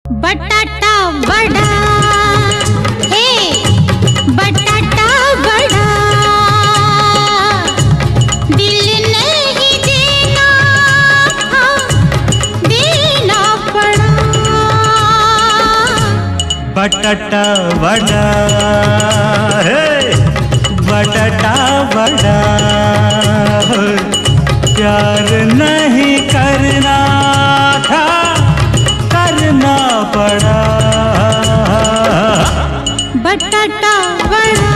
बटाटा वड़ा, हे बटाटा वड़ा, दिल नहीं देना था, देना पड़ा। बटाटा वड़ा, हे बटाटा वड़ा, प्यार नहीं करना था, करना पड़ा। बटाटा वड़ा।